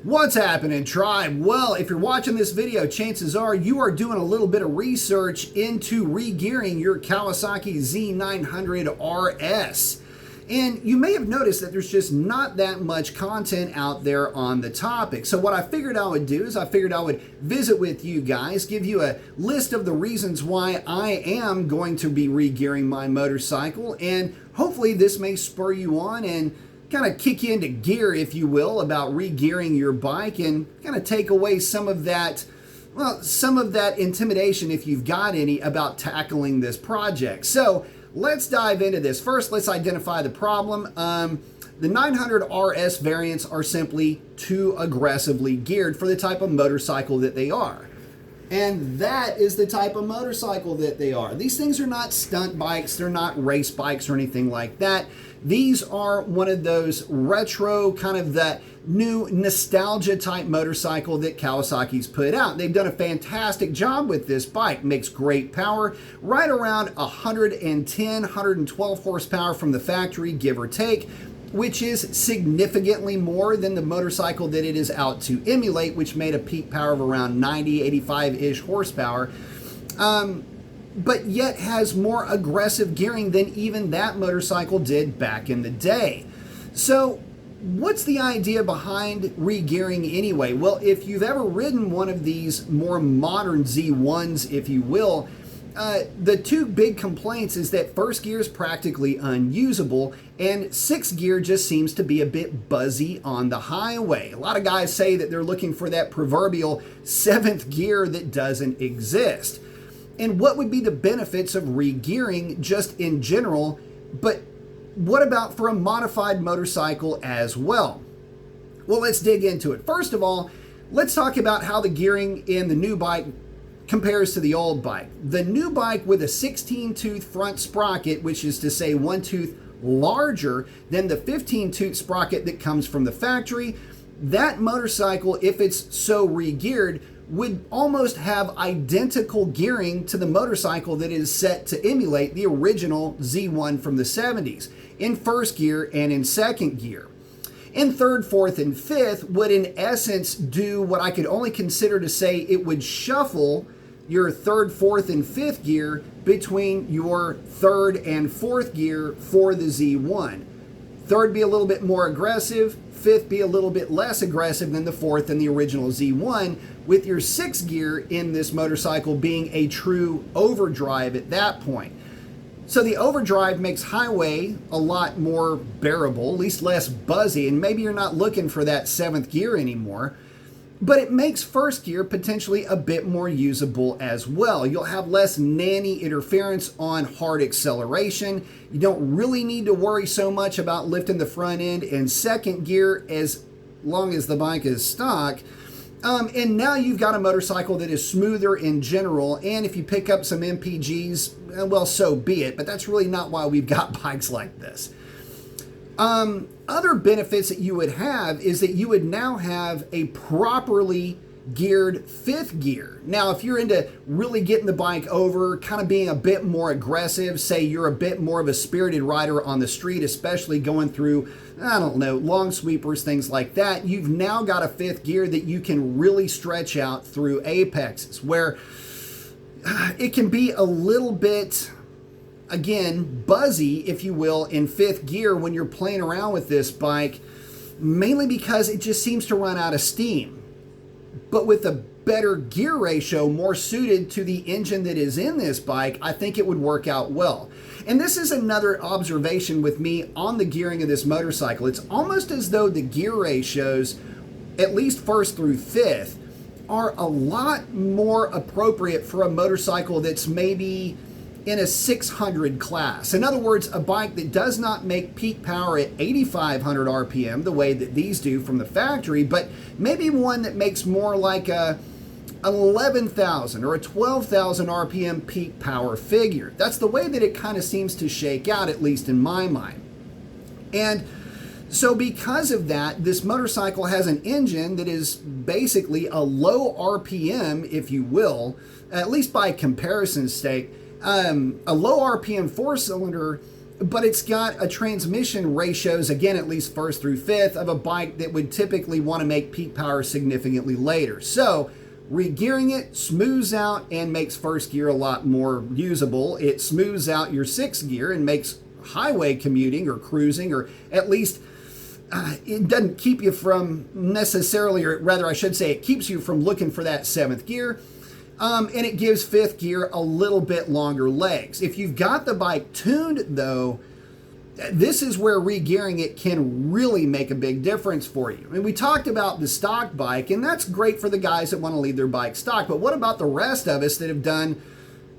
What's happening, tribe? Well, if you're watching this video, chances are you are doing a little bit of research into re-gearing your Kawasaki Z900RS. And you may have noticed that there's just not that much content out there on the topic. So what I figured I would do is I figured I would visit with you guys, give you a list of the reasons why I am going to be re-gearing my motorcycle, and hopefully this may spur you on and kind of kick you into gear, if you will, about re-gearing your bike and kind of take away some of that, well, some of that intimidation, if you've got any, about tackling this project. So let's dive into this. First, let's identify the problem. The 900RS variants are simply too aggressively geared for the type of motorcycle that they are. And that is the type of motorcycle that they are. These things are not stunt bikes, they're not race bikes or anything like that. These are one of those retro, kind of that new nostalgia type motorcycle that Kawasaki's put out. They've done a fantastic job with this bike. Makes great power, right around 110, 112 horsepower from the factory, give or take, which is significantly more than the motorcycle that it is out to emulate, which made a peak power of around 90, 85-ish horsepower, but yet has more aggressive gearing than even that motorcycle did back in the day. So what's the idea behind re-gearing anyway? Well, if you've ever ridden one of these more modern Z1s, if you will, the two big complaints is that first gear is practically unusable and sixth gear just seems to be a bit buzzy on the highway. A lot of guys say that they're looking for that proverbial seventh gear that doesn't exist. And what would be the benefits of re-gearing just in general, but what about for a modified motorcycle as well? Well, let's dig into it. First of all, let's talk about how the gearing in the new bike compares to the old bike. The new bike with a 16-tooth front sprocket, which is to say one tooth larger than the 15-tooth sprocket that comes from the factory, that motorcycle, if it's so re-geared, would almost have identical gearing to the motorcycle that is set to emulate the original Z1 from the 70s in first gear and in second gear. In third, fourth, and fifth would in essence do what I could only consider to say it would shuffle your third, fourth, and fifth gear between your third and fourth gear for the Z1. Third be a little bit more aggressive, fifth be a little bit less aggressive than the fourth and the original Z1, with your sixth gear in this motorcycle being a true overdrive at that point. So the overdrive makes highway a lot more bearable, at least less buzzy, and maybe you're not looking for that seventh gear anymore, but it makes first gear potentially a bit more usable as well. You'll have less nanny interference on hard acceleration. You don't really need to worry so much about lifting the front end in second gear as long as the bike is stock. And now you've got a motorcycle that is smoother in general, and if you pick up some MPGs, well, so be it, but that's really not why we've got bikes like this. Other benefits that you would have is that you would now have a properly geared fifth gear. Now, if you're into really getting the bike over, kind of being a bit more aggressive, say you're a bit more of a spirited rider on the street, especially going through, I don't know, long sweepers, things like that, you've now got a fifth gear that you can really stretch out through apexes, where it can be a little bit, again, buzzy, if you will, in fifth gear when you're playing around with this bike, mainly because it just seems to run out of steam. But with a better gear ratio, more suited to the engine that is in this bike, I think it would work out well. And this is another observation with me on the gearing of this motorcycle. It's almost as though the gear ratios, at least first through fifth, are a lot more appropriate for a motorcycle that's maybe in a 600 class. In other words, a bike that does not make peak power at 8,500 RPM the way that these do from the factory, but maybe one that makes more like a 11,000 or a 12,000 RPM peak power figure. That's the way that it kind of seems to shake out, at least in my mind. And so because of that, this motorcycle has an engine that is basically a low RPM, if you will, at least by comparison's sake, a low RPM four-cylinder but it's got a transmission ratios, again, at least first through fifth, of a bike that would typically want to make peak power significantly later. So regearing it smooths out and makes first gear a lot more usable. It smooths out your sixth gear and makes highway commuting or cruising, or at least it doesn't keep you from necessarily, or rather I should say it keeps you from looking for that seventh gear. And it gives fifth gear a little bit longer legs. If you've got the bike tuned though, this is where regearing it can really make a big difference for you. I mean, we talked about the stock bike, and that's great for the guys that want to leave their bike stock, but what about the rest of us that have done,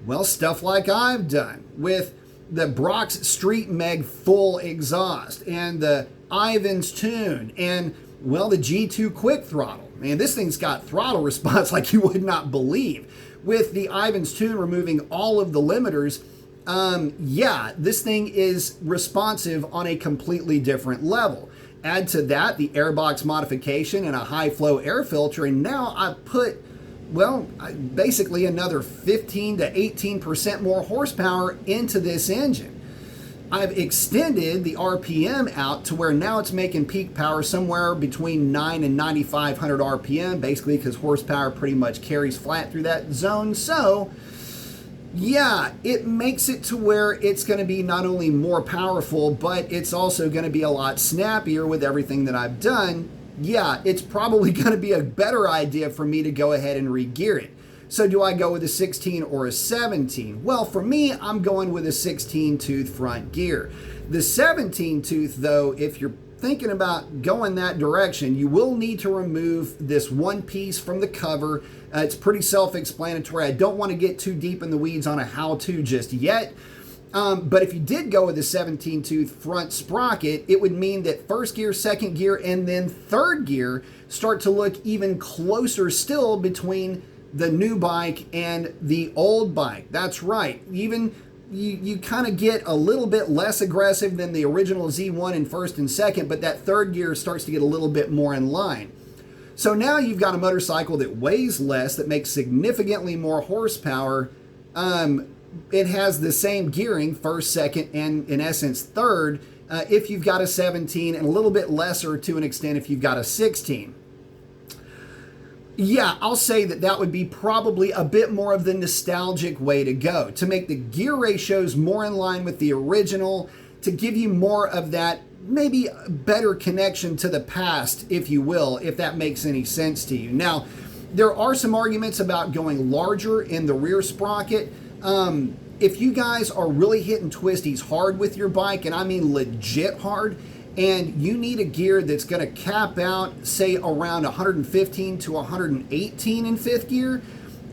well, stuff like I've done with the Brock's Street Meg full exhaust and the Ivan's tune and, well, the G2 quick throttle. Man, this thing's got throttle response like you would not believe. With the Ivan's tune removing all of the limiters, yeah, this thing is responsive on a completely different level. Add to that the airbox modification and a high flow air filter, and now I've put, well, basically another 15 to 18% more horsepower into this engine. I've extended the RPM out to where now it's making peak power somewhere between 9 and 9,500 RPM, basically because horsepower pretty much carries flat through that zone. So yeah, it makes it to where it's going to be not only more powerful, but it's also going to be a lot snappier with everything that I've done. Yeah, it's probably going to be a better idea for me to go ahead and regear it. So do I go with a 16 or a 17? Well, for me, I'm going with a 16 tooth front gear. The 17 tooth though, if you're thinking about going that direction, you will need to remove this one piece from the cover. It's pretty self-explanatory. I don't want to get too deep in the weeds on a how-to just yet. But if you did go with a 17 tooth front sprocket, it would mean that first gear, second gear, and then third gear start to look even closer still between the new bike and the old bike. That's right. Even you kind of get a little bit less aggressive than the original Z1 in first and second, but that third gear starts to get a little bit more in line. So now you've got a motorcycle that weighs less, that makes significantly more horsepower. It has the same gearing, first, second, and in essence third, if you've got a 17, and a little bit lesser to an extent if you've got a 16. Yeah, I'll say that that would be probably a bit more of the nostalgic way to go, to make the gear ratios more in line with the original, to give you more of that maybe better connection to the past, if you will, if that makes any sense to you. Now, there are some arguments about going larger in the rear sprocket. If you guys are really hitting twisties hard with your bike, and I mean legit hard, and you need a gear that's going to cap out, say, around 115 to 118 in fifth gear,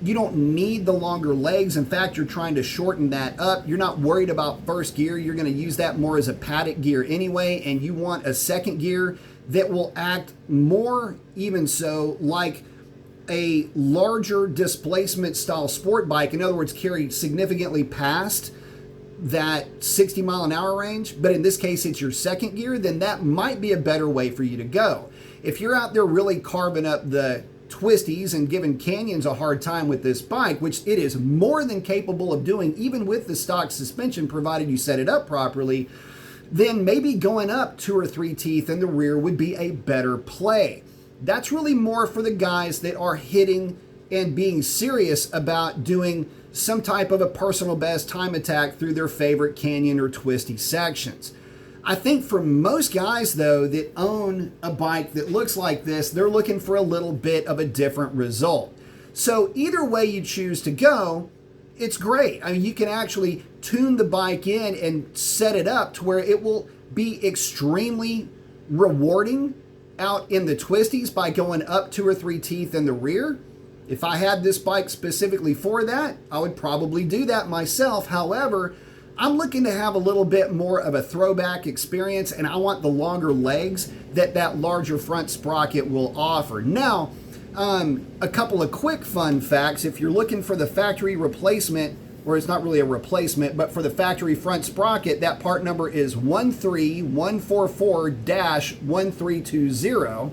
you don't need the longer legs. In fact, you're trying to shorten that up. You're not worried about first gear. You're going to use that more as a paddock gear anyway, and you want a second gear that will act more, even so, like a larger displacement style sport bike. In other words, carry significantly past that 60 mile an hour range, but in this case it's your second gear, then that might be a better way for you to go. If you're out there really carving up the twisties and giving canyons a hard time with this bike, which it is more than capable of doing even with the stock suspension, provided you set it up properly, then maybe going up 2 or 3 teeth in the rear would be a better play. That's really more for the guys that are hitting and being serious about doing some type of a personal best time attack through their favorite canyon or twisty sections. I think for most guys, though, that own a bike that looks like this, they're looking for a little bit of a different result. So either way you choose to go, it's great. I mean, you can actually tune the bike in and set it up to where it will be extremely rewarding out in the twisties by going up 2 or 3 teeth in the rear. If I had this bike specifically for that, I would probably do that myself. However, I'm looking to have a little bit more of a throwback experience, and I want the longer legs that that larger front sprocket will offer. Now, a couple of quick fun facts. If you're looking for the factory replacement, or it's not really a replacement, but for the factory front sprocket, that part number is 13144-1320.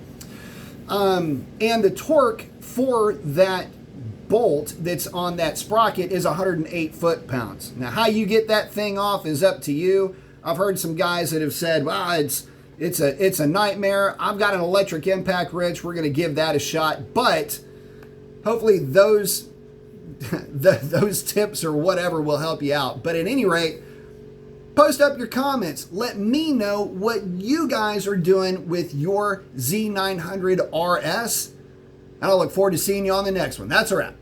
And the torque for that bolt that's on that sprocket is 108 foot-pounds. Now, how you get that thing off is up to you. I've heard some guys that have said, well, it's a nightmare. I've got an electric impact wrench. We're going to give that a shot. But hopefully those those tips or whatever will help you out. But at any rate, post up your comments. Let me know what you guys are doing with your Z900RS. And I'll look forward to seeing you on the next one. That's a wrap.